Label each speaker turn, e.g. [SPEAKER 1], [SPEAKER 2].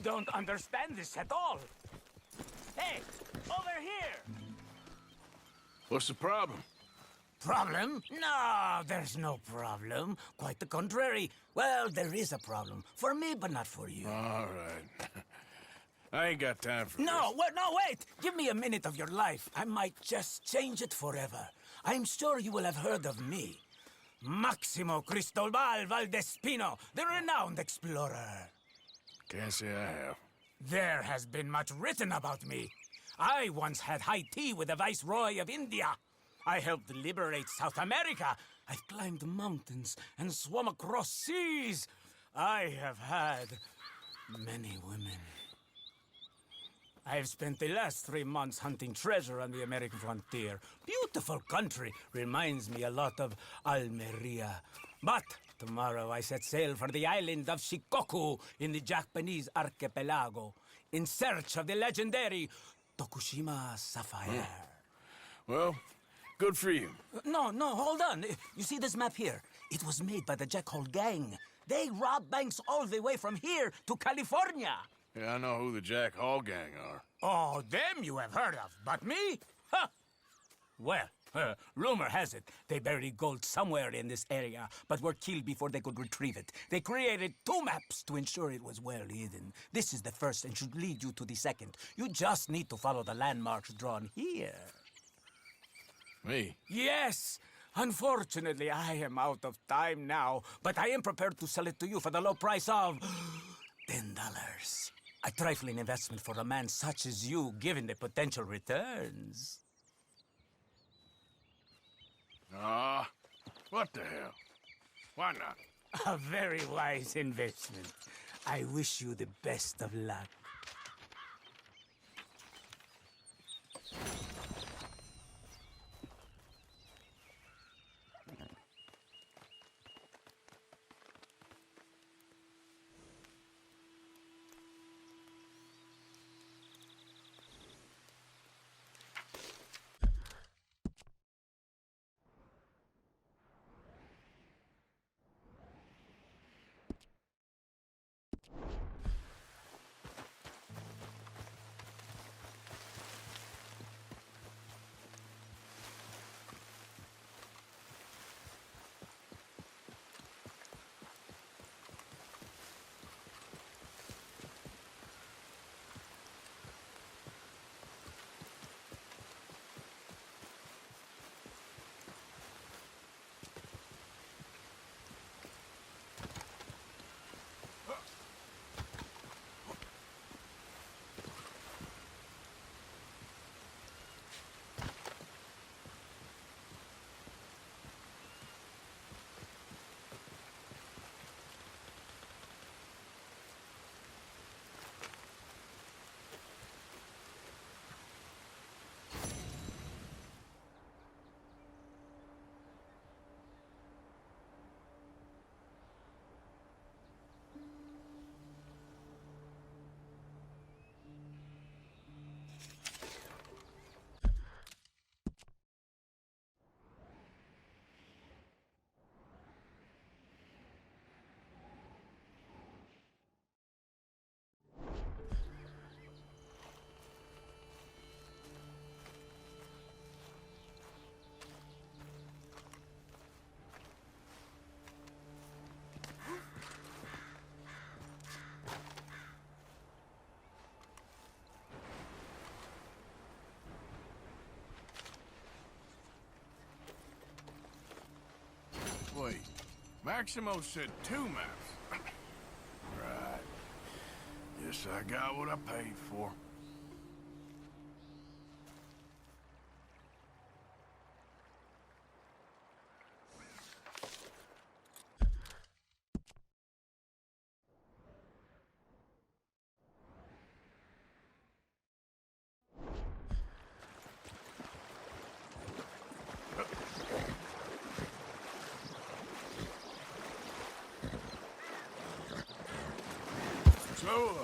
[SPEAKER 1] don't understand this at all. Hey, over here!
[SPEAKER 2] What's the problem?
[SPEAKER 1] Problem? No, there's no problem. Quite the contrary. Well, there is a problem. For me, but not for you.
[SPEAKER 2] All right. I ain't got time for
[SPEAKER 1] No, wait! Give me a minute of your life. I might just change it forever. I'm sure you will have heard of me. Maximo Cristobal Valdespino, the renowned explorer.
[SPEAKER 2] Can't say I have.
[SPEAKER 1] There has been much written about me. I once had high tea with the Viceroy of India. I helped liberate South America. I've climbed mountains and swum across seas. I have had many women. I've spent the last 3 months hunting treasure on the American frontier. Beautiful country. Reminds me a lot of Almeria. But tomorrow I set sail for the island of Shikoku in the Japanese archipelago in search of the legendary Tokushima sapphire.
[SPEAKER 2] Well, good for you.
[SPEAKER 1] No, hold on. You see this map here? It was made by the Jackhole Gang. They rob banks all the way from here to California.
[SPEAKER 2] Yeah, I know who the Jack Hall gang are.
[SPEAKER 1] Oh, them you have heard of, but me? Huh. Well, rumor has it they buried gold somewhere in this area, but were killed before they could retrieve it. They created 2 maps to ensure it was well hidden. This is the first and should lead you to the second. You just need to follow the landmarks drawn here.
[SPEAKER 2] Me?
[SPEAKER 1] Yes! Unfortunately, I am out of time now, but I am prepared to sell it to you for the low price of $10. A trifling investment for a man such as you, given the potential returns.
[SPEAKER 2] Ah, what the hell? Why not?
[SPEAKER 1] A very wise investment. I wish you the best of luck.
[SPEAKER 2] Wait, Maximo said 2 maps. Right. Yes, I got what I paid for. So,